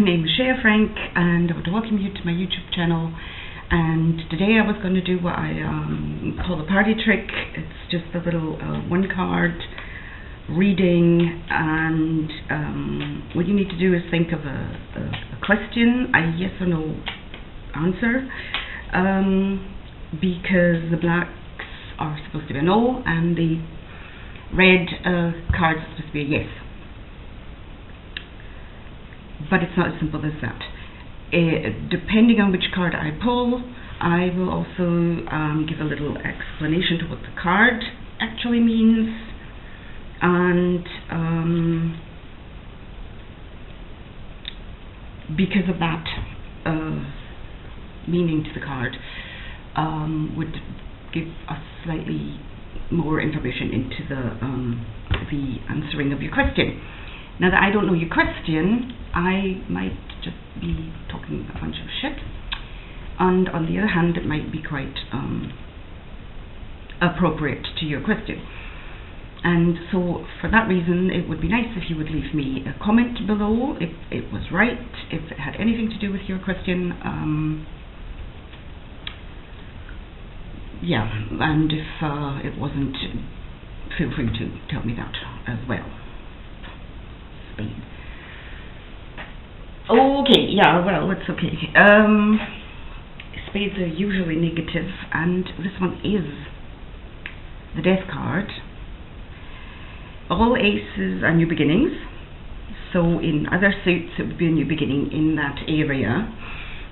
My name is Shea and I want to welcome you to my YouTube channel. And today I was going to do what I call the party trick. It's just a little one card reading, and what you need to do is think of a question, a yes or no answer, because the blacks are supposed to be a no and the red cards are supposed to be a yes. But it's not as simple as that. Depending on which card I pull, I will also give a little explanation to what the card actually means, and because of that meaning to the card, would give us slightly more information into the answering of your question. Now that I don't know your question, I might just be talking a bunch of shit, and on the other hand it might be quite appropriate to your question. And so for that reason it would be nice if you would leave me a comment below if it was right, if it had anything to do with your question, yeah, and if it wasn't, feel free to tell me that as well. Okay, yeah, well, it's okay. Spades are usually negative, and this one is the Death card. All aces are new beginnings, so in other suits it would be a new beginning in that area,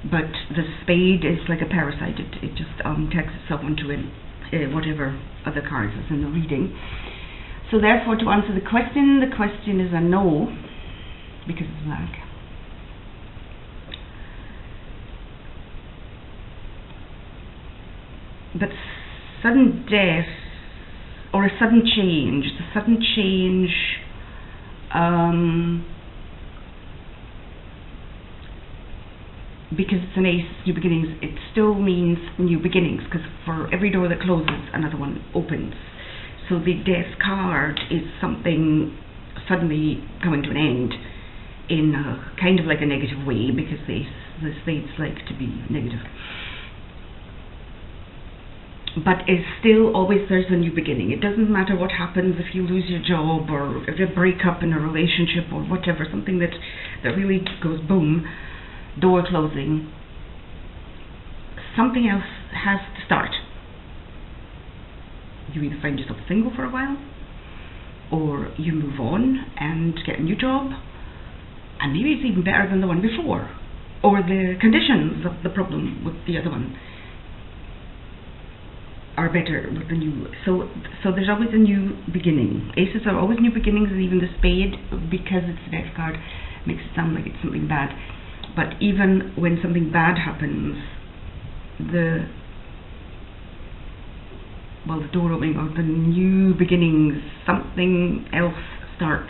but the spade is like a parasite. It just tags itself onto whatever other cards is in the reading. So therefore, to answer the question is a no, because it's black. But sudden death, or a sudden change, because it's an ace, new beginnings, it still means new beginnings, because for every door that closes, another one opens. So the Death card is something suddenly coming to an end in a kind of like a negative way, because the spades like to be negative. But it's still always, there's a new beginning. It doesn't matter what happens if you lose your job, or if you break up in a relationship, or whatever, something that really goes boom, door closing, something else has to start. You either find yourself single for a while, or you move on and get a new job, and maybe it's even better than the one before, or the conditions of the problem with the other one are better with the new. So there's always a new beginning. Aces are always new beginnings, and even the spade, because it's the Death card, makes it sound like it's something bad. But even when something bad happens, the door opening, or the new beginnings, something else starts.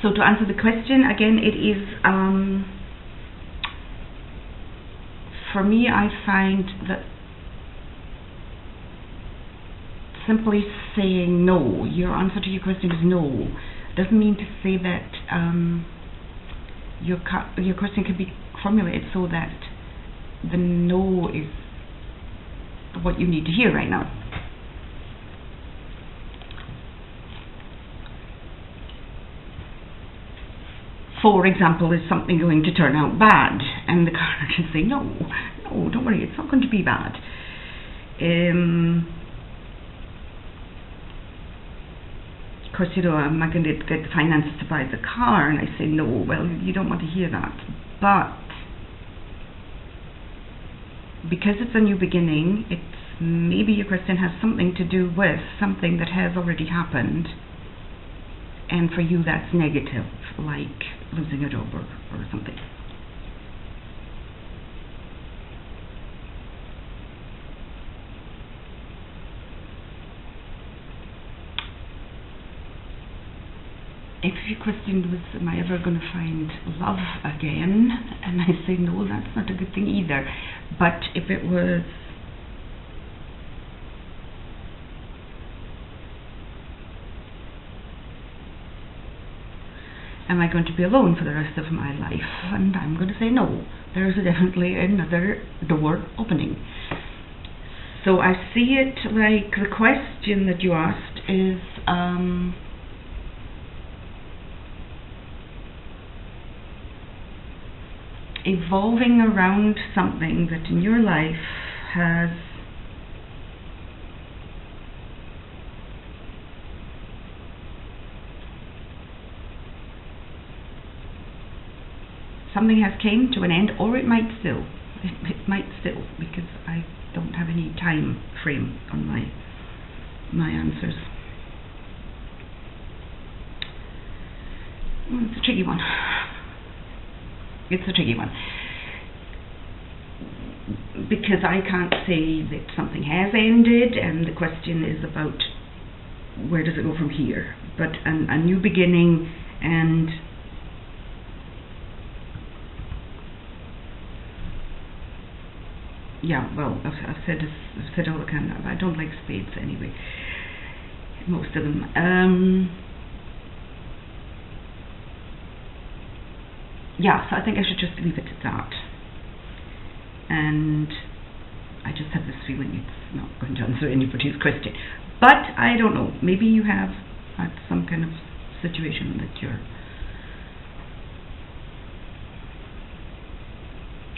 So to answer the question, again, it is, for me, I find that simply saying no, your answer to your question is no, doesn't mean to say that your question can be formulated so that the no is what you need to hear right now. For example, is something going to turn out bad? And the card can say, no, don't worry, it's not going to be bad. Of course, you know, I'm not going to get the finances to buy the car, and I say, no, well, you don't want to hear that. But because it's a new beginning, it's maybe your question has something to do with something that has already happened, and for you that's negative, like losing a job or something. If your question was, am I ever going to find love again? And I say, no, that's not a good thing either. But if it was, am I going to be alone for the rest of my life? And I'm going to say no. There's definitely another door opening. So I see it like the question that you asked is evolving around something that in your life has something has came to an end, or it might still. It might still, because I don't have any time frame on my answers. It's a tricky one. It's a tricky one. Because I can't say that something has ended, and the question is about where does it go from here. But a new beginning, and yeah, well, I've said all I can. I don't like spades anyway, most of them. Yeah, so I think I should just leave it at that. And I just have this feeling it's not going to answer anybody's question. But I don't know. Maybe you have had some kind of situation that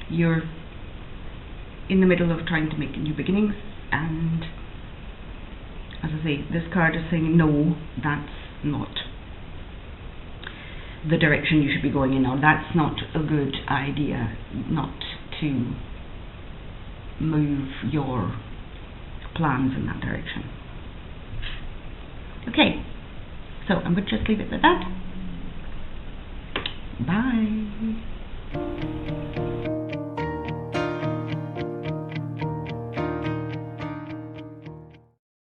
you're in the middle of trying to make new beginnings, and as I say, this card is saying no, that's not the direction you should be going in now. That's not a good idea, not to move your plans in that direction. Okay, so I'm going to just leave it at that. Bye.